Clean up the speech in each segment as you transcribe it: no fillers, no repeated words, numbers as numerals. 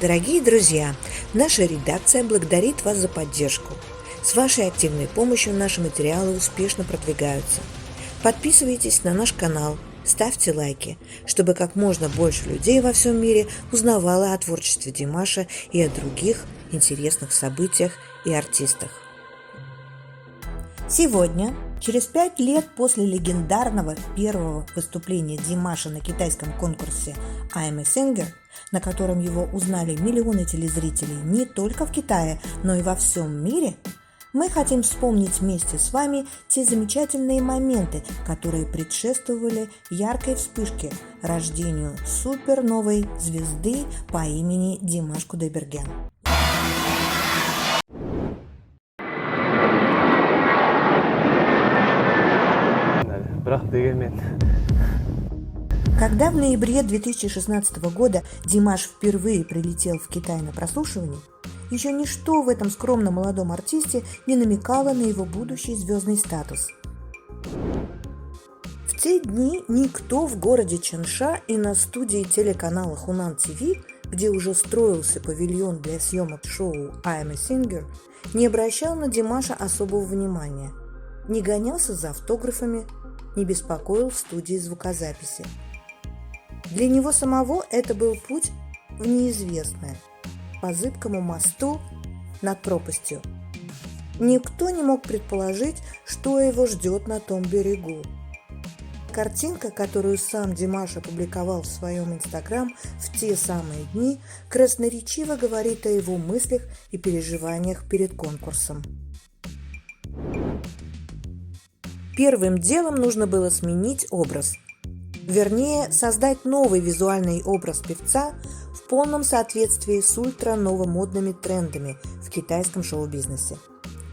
Дорогие друзья, наша редакция благодарит вас за поддержку. С вашей активной помощью наши материалы успешно продвигаются. Подписывайтесь на наш канал, ставьте лайки, чтобы как можно больше людей во всем мире узнавало о творчестве Димаша и о других интересных событиях и артистах. Сегодня, через 5 лет после легендарного первого выступления Димаша на китайском конкурсе I'm a Singer, на котором его узнали миллионы телезрителей не только в Китае, но и во всем мире, мы хотим вспомнить вместе с вами те замечательные моменты, которые предшествовали яркой вспышке, рождению суперновой звезды по имени Димаш Кудайберген. Когда в ноябре 2016 года Димаш впервые прилетел в Китай на прослушивание, еще ничто в этом скромном молодом артисте не намекало на его будущий звездный статус. В те дни никто в городе Чанша и на студии телеканала Хунан ТВ, где уже строился павильон для съемок шоу I'm a Singer, не обращал на Димаша особого внимания, не гонялся за автографами, не беспокоил в студии звукозаписи. Для него самого это был путь в неизвестное, по зыбкому мосту над пропастью. Никто не мог предположить, что его ждет на том берегу. Картинка, которую сам Димаш опубликовал в своем Инстаграм в те самые дни, красноречиво говорит о его мыслях и переживаниях перед конкурсом. Первым делом нужно было сменить образ. Вернее, создать новый визуальный образ певца в полном соответствии с ультра-новомодными трендами в китайском шоу-бизнесе.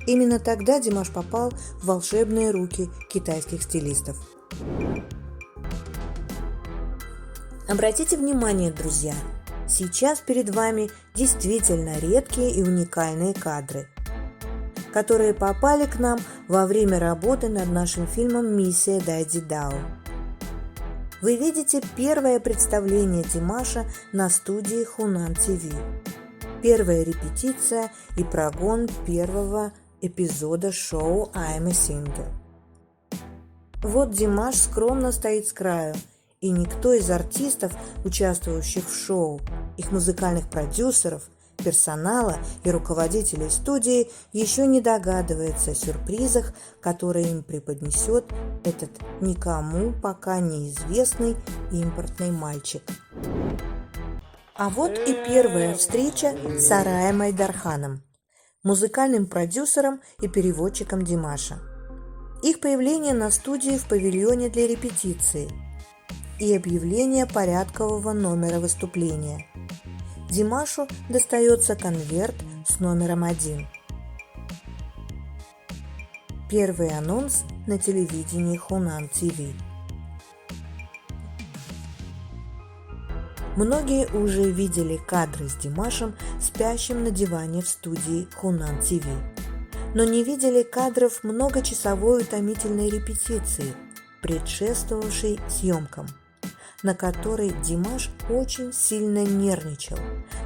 Именно тогда Димаш попал в волшебные руки китайских стилистов. Обратите внимание, друзья, сейчас перед вами действительно редкие и уникальные кадры, которые попали к нам во время работы над нашим фильмом «Миссия Дайди Дао». Вы видите первое представление Димаша на студии Хунан ТВ, первая репетиция и прогон первого эпизода шоу I'm a Singer. Вот Димаш скромно стоит с краю, и никто из артистов, участвующих в шоу, их музыкальных продюсеров, персонала и руководителей студии еще не догадывается о сюрпризах, которые им преподнесет этот никому пока неизвестный импортный мальчик. А вот и первая встреча с Араем Айдарханом, музыкальным продюсером и переводчиком Димаша. Их появление на студии в павильоне для репетиции и объявление порядкового номера выступления. Димашу достается конверт с номером 1. Первый анонс на телевидении Хунан ТВ. Многие уже видели кадры с Димашем, спящим на диване в студии Хунан ТВ, но не видели кадров многочасовой утомительной репетиции, предшествовавшей съемкам, на которой Димаш очень сильно нервничал,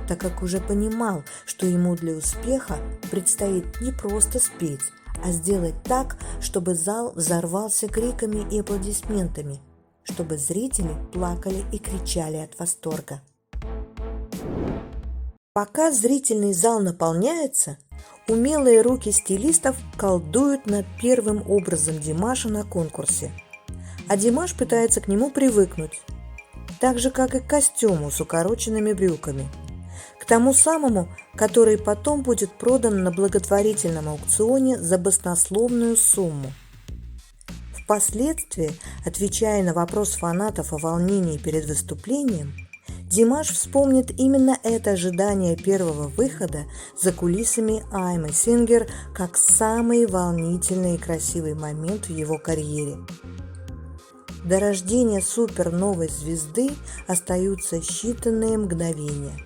так как уже понимал, что ему для успеха предстоит не просто спеть, а сделать так, чтобы зал взорвался криками и аплодисментами, чтобы зрители плакали и кричали от восторга. Пока зрительный зал наполняется, умелые руки стилистов колдуют над первым образом Димаша на конкурсе, а Димаш пытается к нему привыкнуть, так же, как и к костюму с укороченными брюками, к тому самому, который потом будет продан на благотворительном аукционе за баснословную сумму. Впоследствии, отвечая на вопрос фанатов о волнении перед выступлением, Димаш вспомнит именно это ожидание первого выхода за кулисами I'm a Singer как самый волнительный и красивый момент в его карьере. До рождения суперновой звезды остаются считанные мгновения.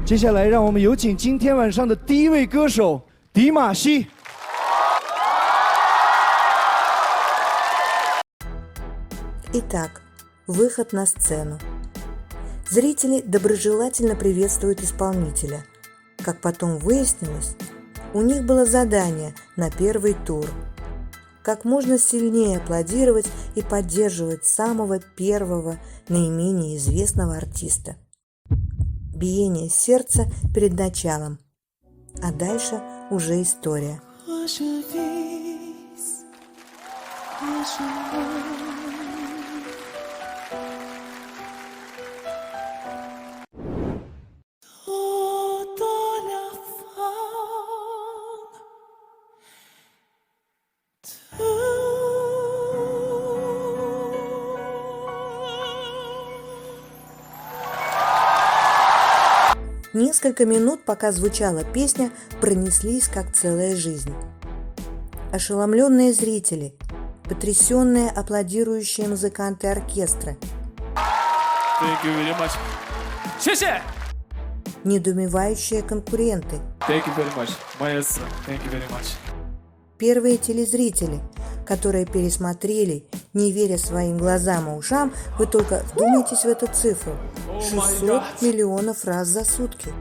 接下来，让我们有请今天晚上的第一位歌手迪玛希。Итак, выход на сцену. Зрители доброжелательно приветствуют исполнителя. Как потом выяснилось, у них было задание на первый тур – как можно сильнее аплодировать и поддерживать самого первого, наименее известного артиста. Биение сердца перед началом, а дальше уже история. Несколько минут, пока звучала песня, пронеслись как целая жизнь. Ошеломленные зрители, потрясенные аплодирующие музыканты оркестра, недоумевающие конкуренты, первые телезрители, которые пересмотрели, не веря своим глазам и ушам. Вы только вдумайтесь в эту цифру. 600 миллионов раз за сутки.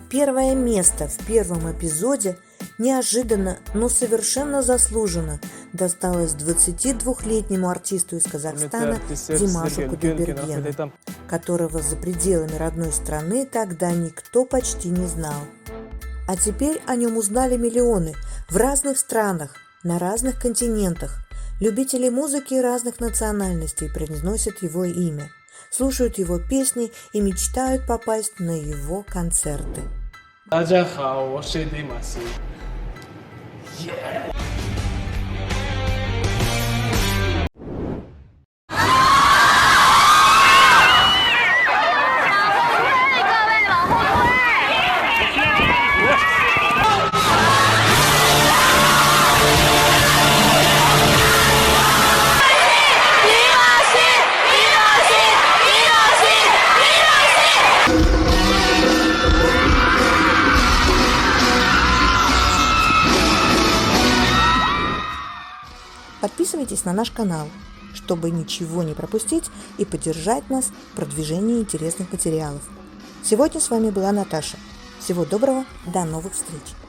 Первое место в первом эпизоде неожиданно, но совершенно заслуженно досталось 22-летнему артисту из Казахстана Димашу Кудайбергену, которого за пределами родной страны тогда никто почти не знал. А теперь о нем узнали миллионы в разных странах, на разных континентах. Любители музыки разных национальностей произносят его имя, слушают его песни и мечтают попасть на его концерты. Подписывайтесь на наш канал, чтобы ничего не пропустить и поддержать нас в продвижении интересных материалов. Сегодня с вами была Наташа. Всего доброго, до новых встреч!